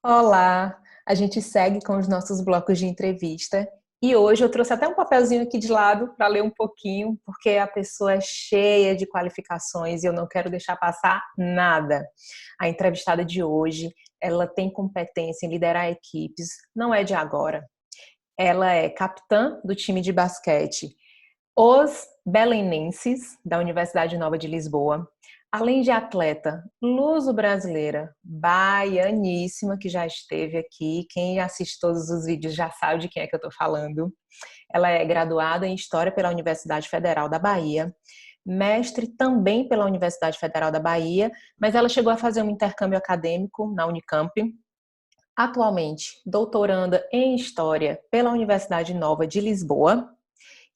Olá, a gente segue com os nossos blocos de entrevista e hoje eu trouxe até um papelzinho aqui de lado para ler um pouquinho, porque a pessoa é cheia de qualificações e eu não quero deixar passar nada. A entrevistada de hoje, ela tem competência em liderar equipes, não é de agora. Ela é capitã do time de basquete Os Belenenses, da Universidade Nova de Lisboa. Além de atleta luso-brasileira, baianíssima, que já esteve aqui. Quem assiste todos os vídeos já sabe de quem é que eu estou falando. Ela é graduada em História pela Universidade Federal da Bahia, mestre também pela Universidade Federal da Bahia, mas ela chegou a fazer um intercâmbio acadêmico na Unicamp. Atualmente, doutoranda em História pela Universidade Nova de Lisboa,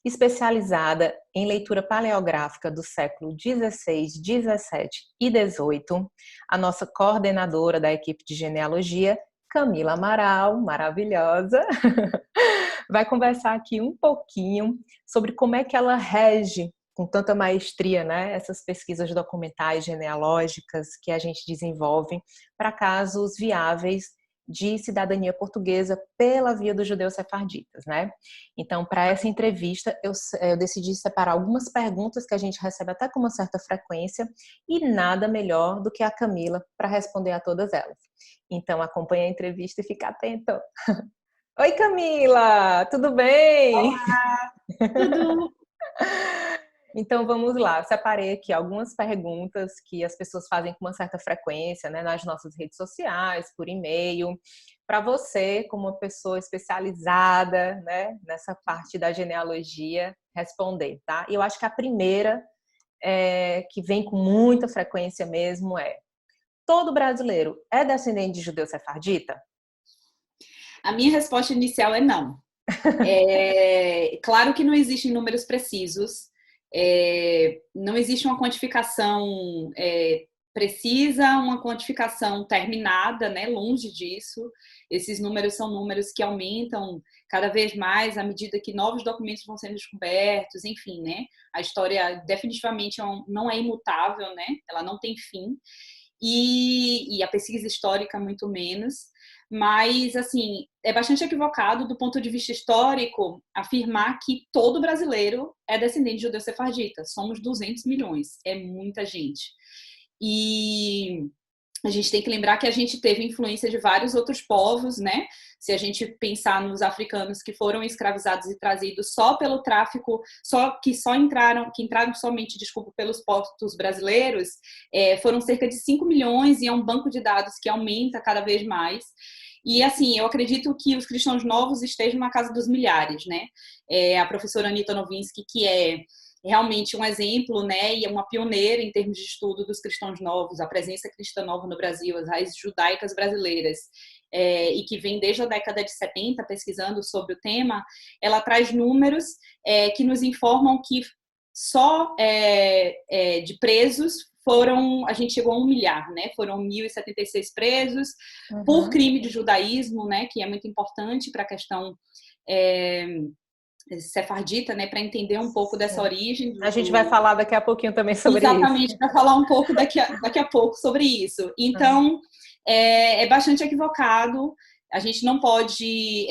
especializada em leitura paleográfica do século XVI, XVII e XVIII, a nossa coordenadora da equipe de genealogia, Camila Amaral, maravilhosa, vai conversar aqui um pouquinho sobre como é que ela rege com tanta maestria, né, essas pesquisas documentais genealógicas que a gente desenvolve para casos viáveis de cidadania portuguesa pela via dos judeus sefarditas, né? Então, para essa entrevista, eu decidi separar algumas perguntas que a gente recebe até com uma certa frequência e nada melhor do que a Camila para responder a todas elas. Então, acompanhe a entrevista e fique atento. Oi, Camila, tudo bem? Olá, tudo? Então vamos lá, eu separei aqui algumas perguntas que as pessoas fazem com uma certa frequência, né, nas nossas redes sociais, por e-mail, para você, como uma pessoa especializada, né, nessa parte da genealogia, responder, tá? E eu acho que a primeira, que vem com muita frequência mesmo, é: todo brasileiro é descendente de judeu sefardita? A minha resposta inicial é não. Claro que não existem números precisos, não existe uma quantificação precisa, uma quantificação terminada, né? Longe disso. Esses números são números que aumentam cada vez mais à medida que novos documentos vão sendo descobertos, enfim, né? A história definitivamente não é imutável, né? Ela não tem fim. E a pesquisa histórica muito menos, mas assim, é bastante equivocado do ponto de vista histórico afirmar que todo brasileiro é descendente de judeu sefardita. Somos 200 milhões, é muita gente. E a gente tem que lembrar que a gente teve influência de vários outros povos, né? Se a gente pensar nos africanos que foram escravizados e trazidos só pelo tráfico, que entraram somente, desculpa, pelos portos brasileiros, foram cerca de 5 milhões e é um banco de dados que aumenta cada vez mais. E assim, eu acredito que os cristãos novos estejam na casa dos milhares, né? A professora Anita Nowinski, que é realmente um exemplo, né, e é uma pioneira em termos de estudo dos cristãos novos, a presença cristã nova no Brasil, as raízes judaicas brasileiras, e que vem desde a década de 70 pesquisando sobre o tema, ela traz números que nos informam que só de presos a gente chegou a 1 milhar, né? Foram 1.076 presos por Uhum. crime de judaísmo, né? Que é muito importante para a questão sefardita, né, para entender um pouco dessa Sim. origem A gente vai falar daqui a pouquinho também sobre isso. exatamente, para falar um pouco daqui a pouco sobre isso. Então, é bastante equivocado, a gente não pode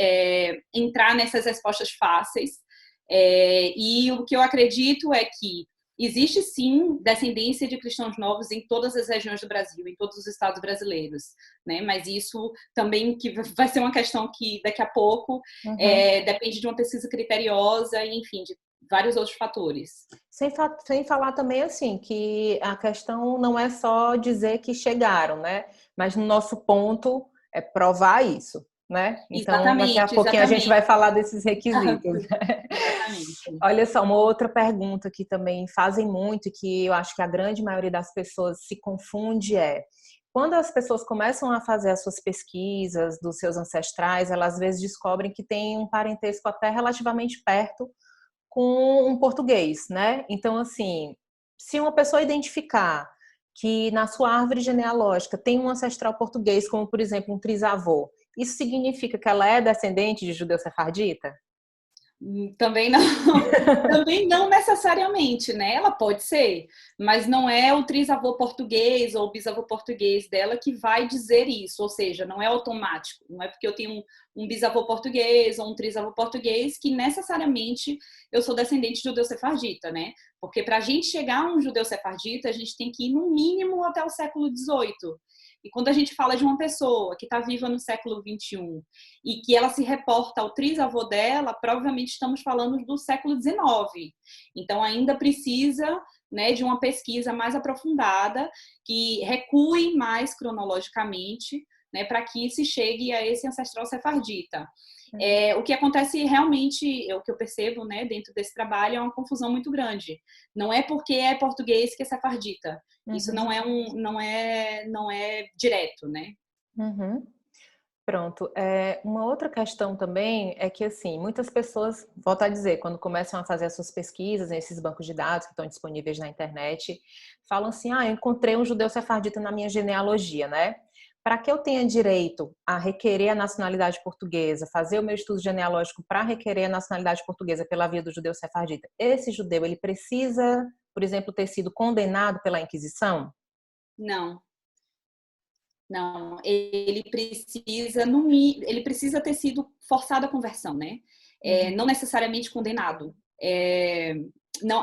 entrar nessas respostas fáceis, e o que eu acredito é que existe sim descendência de cristãos novos em todas as regiões do Brasil, em todos os estados brasileiros, né? Mas isso também que vai ser uma questão que daqui a pouco Uhum. depende de uma pesquisa criteriosa e, enfim, de vários outros fatores. Sem falar também assim, que a questão não é só dizer que chegaram, né? Mas no nosso ponto é provar isso, né? Então, daqui a Exatamente, pouquinho a gente vai exatamente. falar desses requisitos. Exatamente. Olha só, uma outra pergunta que também fazem muito e que eu acho que a grande maioria das pessoas se confunde é: quando as pessoas começam a fazer as suas pesquisas dos seus ancestrais, elas às vezes descobrem que tem um parentesco até relativamente perto com um português, né? Então, assim, se uma pessoa identificar que na sua árvore genealógica tem um ancestral português, como por exemplo um trisavô, isso significa que ela é descendente de judeu sefardita? Também não, também não necessariamente, né? Ela pode ser, mas não é o trisavô português ou o bisavô português dela que vai dizer isso, ou seja, não é automático, não é porque eu tenho um bisavô português ou um trisavô português que necessariamente eu sou descendente de judeu-sefardita, né? Porque para a gente chegar a um judeu-sefardita, a gente tem que ir no mínimo até o século XVIII. E quando a gente fala de uma pessoa que está viva no século XXI e que ela se reporta ao trisavô dela, provavelmente estamos falando do século XIX. Então, ainda precisa, né, de uma pesquisa mais aprofundada, que recue mais cronologicamente, né, para que se chegue a esse ancestral sefardita. O que acontece realmente, o que eu percebo, né, dentro desse trabalho é uma confusão muito grande. Não é porque é português que é sefardita. Isso Uhum. não é direto, né? Uhum. Pronto. Uma outra questão também é que, assim, muitas pessoas, volto a dizer, quando começam a fazer as suas pesquisas nesses bancos de dados que estão disponíveis na internet, falam assim: ah, eu encontrei um judeu sefardita na minha genealogia, né? Para que eu tenha direito a requerer a nacionalidade portuguesa, fazer o meu estudo genealógico para requerer a nacionalidade portuguesa pela via do judeu sefardita, esse judeu, ele precisa, por exemplo, ter sido condenado pela Inquisição? Não. Não, ele precisa ter sido forçado à conversão, né? Uhum. Não necessariamente condenado. Não,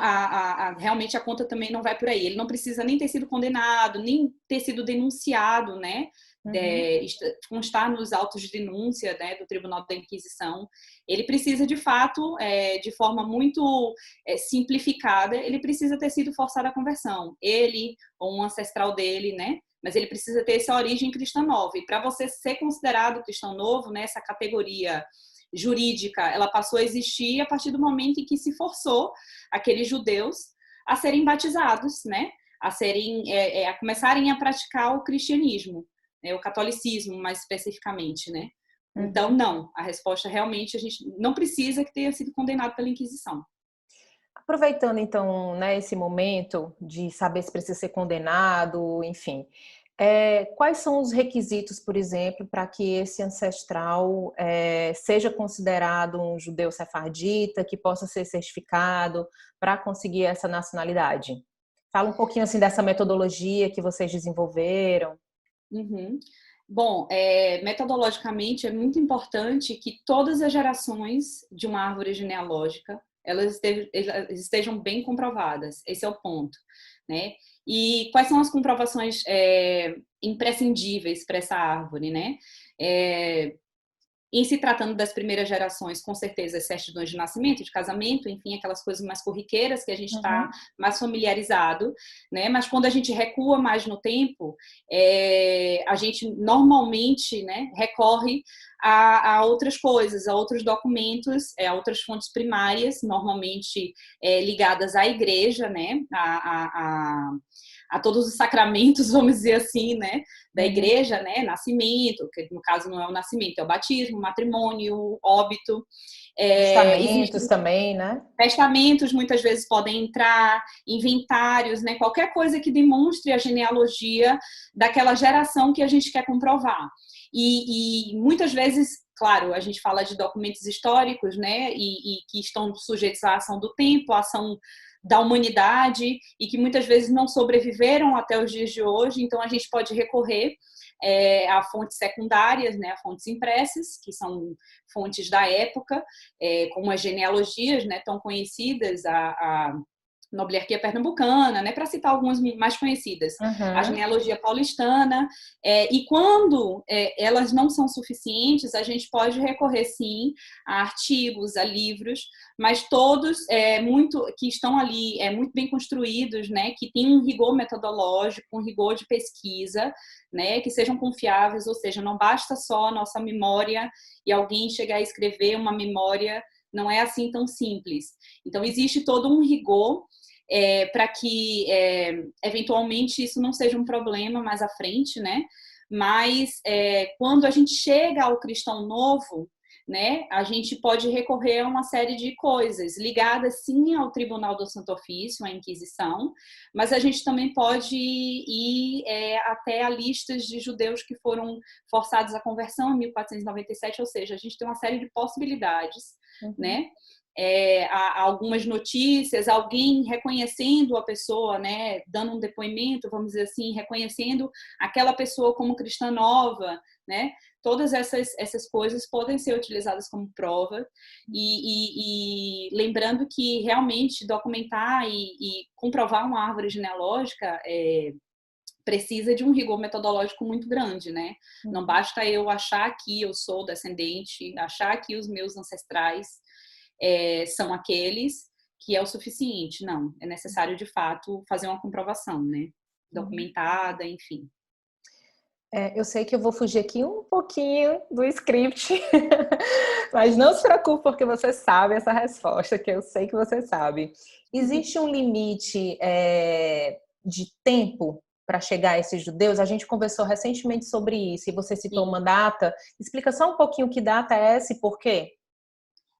realmente a conta também não vai por aí. Ele não precisa nem ter sido condenado, nem ter sido denunciado, né? Uhum. Constar nos autos de denúncia, né, do Tribunal da Inquisição. Ele precisa, de fato, de forma muito simplificada, ele precisa ter sido forçado à conversão. Ele ou um ancestral dele, né? Mas ele precisa ter essa origem cristã nova. E para você ser considerado cristão novo, né, essa categoria jurídica, ela passou a existir a partir do momento em que se forçou aqueles judeus a serem batizados, né, a começarem a praticar o cristianismo, né, o catolicismo mais especificamente, né. Então, Uhum. não, a resposta realmente a gente não precisa que tenha sido condenado pela Inquisição. Aproveitando então, né, esse momento de saber se precisa ser condenado, enfim, quais são os requisitos, por exemplo, para que esse ancestral seja considerado um judeu sefardita, que possa ser certificado para conseguir essa nacionalidade? Fala um pouquinho assim dessa metodologia que vocês desenvolveram. Uhum. Bom, metodologicamente é muito importante que todas as gerações de uma árvore genealógica elas estejam bem comprovadas. Esse é o ponto, né? E quais são as comprovações imprescindíveis para essa árvore, né? É, em se tratando das primeiras gerações, com certeza, as certidões de nascimento, de casamento, enfim, aquelas coisas mais corriqueiras que a gente está Uhum. mais familiarizado, né? Mas quando a gente recua mais no tempo, a gente normalmente, né, recorre a outras coisas, a outros documentos, a outras fontes primárias, normalmente ligadas à igreja, né? A todos os sacramentos, vamos dizer assim, né, da Uhum. igreja, né, nascimento, que no caso não é o nascimento, é o batismo, o matrimônio, o óbito. Testamentos Existem também, né? testamentos, muitas vezes podem entrar, inventários, né, qualquer coisa que demonstre a genealogia daquela geração que a gente quer comprovar. E muitas vezes, claro, a gente fala de documentos históricos, né, e que estão sujeitos à ação do tempo, à ação da humanidade e que muitas vezes não sobreviveram até os dias de hoje, então a gente pode recorrer a fontes secundárias, né, a fontes impressas, que são fontes da época, como as genealogias, né, tão conhecidas, a Nobiliarquia Pernambucana, né, para citar algumas mais conhecidas, a Uhum. genealogia paulistana, e quando elas não são suficientes, a gente pode recorrer sim a artigos, a livros, mas todos muito que estão ali muito bem construídos, né, que tem um rigor metodológico, um rigor de pesquisa, né, que sejam confiáveis, ou seja, não basta só a nossa memória e alguém chegar a escrever uma memória, não é assim tão simples. Então existe todo um rigor para que eventualmente isso não seja um problema mais à frente, né? Mas quando a gente chega ao cristão novo, né, a gente pode recorrer a uma série de coisas ligadas sim ao Tribunal do Santo Ofício, à Inquisição, mas a gente também pode ir até a listas de judeus que foram forçados à conversão em 1497, ou seja, a gente tem uma série de possibilidades, Uhum. né? algumas notícias, alguém reconhecendo a pessoa, né, dando um depoimento, vamos dizer assim, reconhecendo aquela pessoa como cristã nova, né? Todas essas coisas podem ser utilizadas como prova e lembrando que realmente documentar e comprovar uma árvore genealógica precisa de um rigor metodológico muito grande, né? Não basta eu achar que eu sou descendente, achar que os meus ancestrais são aqueles, que é o suficiente. Não, é necessário, de fato, fazer uma comprovação, né? Documentada, enfim. Eu sei que eu vou fugir aqui um pouquinho do script, mas não se preocupe, porque você sabe essa resposta, que eu sei que você sabe. Existe um limite de tempo para chegar a esses judeus? A gente conversou recentemente sobre isso, e você citou uma data. Explica só um pouquinho que data é essa e por quê?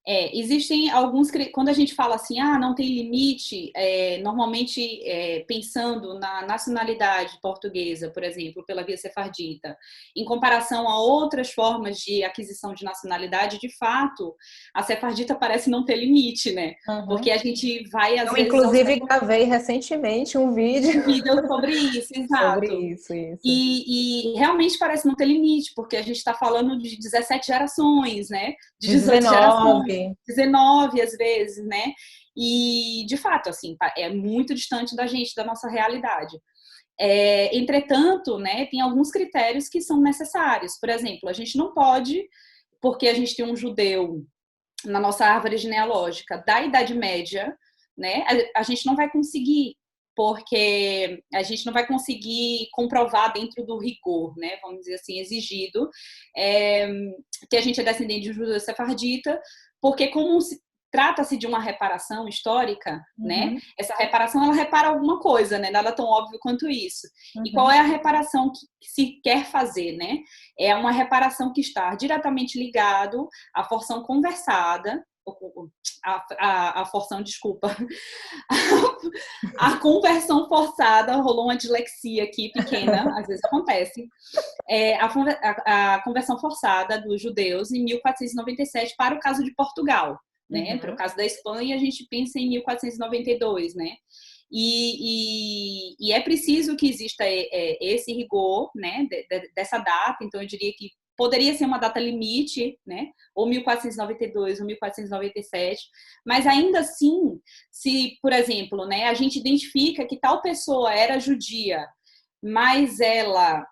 Existem alguns, quando a gente fala assim, não tem limite, normalmente pensando na nacionalidade portuguesa, por exemplo, pela via sefardita, em comparação a outras formas de aquisição de nacionalidade, de fato, a sefardita parece não ter limite, né? Porque a gente vai, às Eu, vezes, inclusive, gravei recentemente um vídeo sobre isso, sobre exato. isso. E realmente parece não ter limite, porque a gente está falando de 17 gerações, né? De De 18 gerações, 19. 19 às vezes, né? E, de fato, assim, é muito distante da gente, da nossa realidade. Entretanto, né, tem alguns critérios que são necessários. Por exemplo, a gente não pode, porque a gente tem um judeu na nossa árvore genealógica da Idade Média, né? A gente não vai conseguir, porque a gente não vai conseguir comprovar dentro do rigor, né? Vamos dizer assim, exigido, que a gente é descendente de um judeu sefardita, porque como trata-se de uma reparação histórica, né? Essa reparação, ela repara alguma coisa, né? Nada tão óbvio quanto isso. E qual é a reparação que se quer fazer, né? É uma reparação que está diretamente ligado à porção conversada, a porção, desculpa, a conversão forçada, rolou uma dislexia aqui pequena, às vezes acontece, a conversão forçada dos judeus em 1497 para o caso de Portugal, né? Para o caso da Espanha, a gente pensa em 1492, né? E é preciso que exista esse rigor, né, dessa data. Então, eu diria que poderia ser uma data limite, né, ou 1492 ou 1497, mas ainda assim, se, por exemplo, né, a gente identifica que tal pessoa era judia, mas ela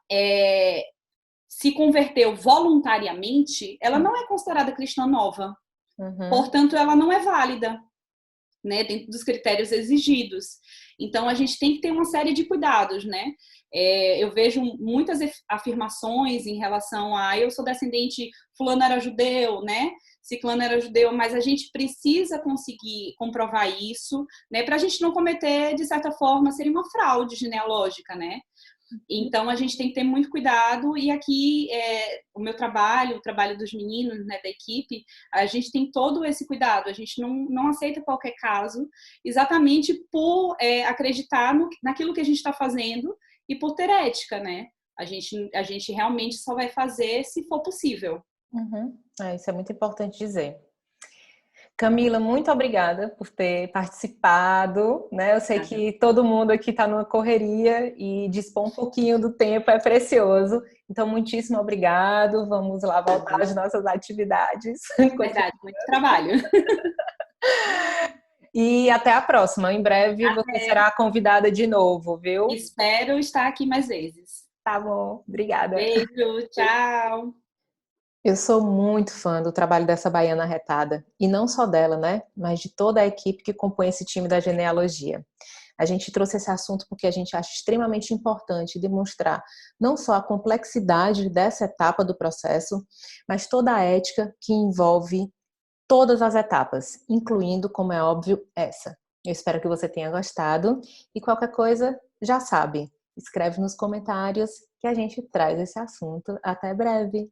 se converteu voluntariamente, ela não é considerada cristã nova. Portanto, ela não é válida, né, dentro dos critérios exigidos. Então, a gente tem que ter uma série de cuidados, né? Eu vejo muitas afirmações em relação a eu sou descendente, fulano era judeu, né? Ciclano era judeu, mas a gente precisa conseguir comprovar isso, né? Para a gente não cometer, de certa forma, seria uma fraude genealógica, né? Então, a gente tem que ter muito cuidado, e aqui o meu trabalho, o trabalho dos meninos, né, da equipe, a gente tem todo esse cuidado, a gente não aceita qualquer caso, exatamente por acreditar naquilo que a gente está fazendo e por ter ética, né? A gente realmente só vai fazer se for possível. Isso é muito importante dizer. Camila, muito obrigada por ter participado, né? Eu sei que todo mundo aqui está numa correria e dispor um pouquinho do tempo é precioso. Então, muitíssimo obrigado. Vamos lá voltar às nossas atividades. Verdade, muito trabalho. E até a próxima. Em breve você será convidada de novo, viu? Espero estar aqui mais vezes. Tá bom, obrigada. Beijo, tchau. Eu sou muito fã do trabalho dessa baiana arretada, e não só dela, né? Mas de toda a equipe que compõe esse time da genealogia. A gente trouxe esse assunto porque a gente acha extremamente importante demonstrar não só a complexidade dessa etapa do processo, mas toda a ética que envolve todas as etapas, incluindo, como é óbvio, essa. Eu espero que você tenha gostado e qualquer coisa, já sabe, escreve nos comentários que a gente traz esse assunto. Até breve!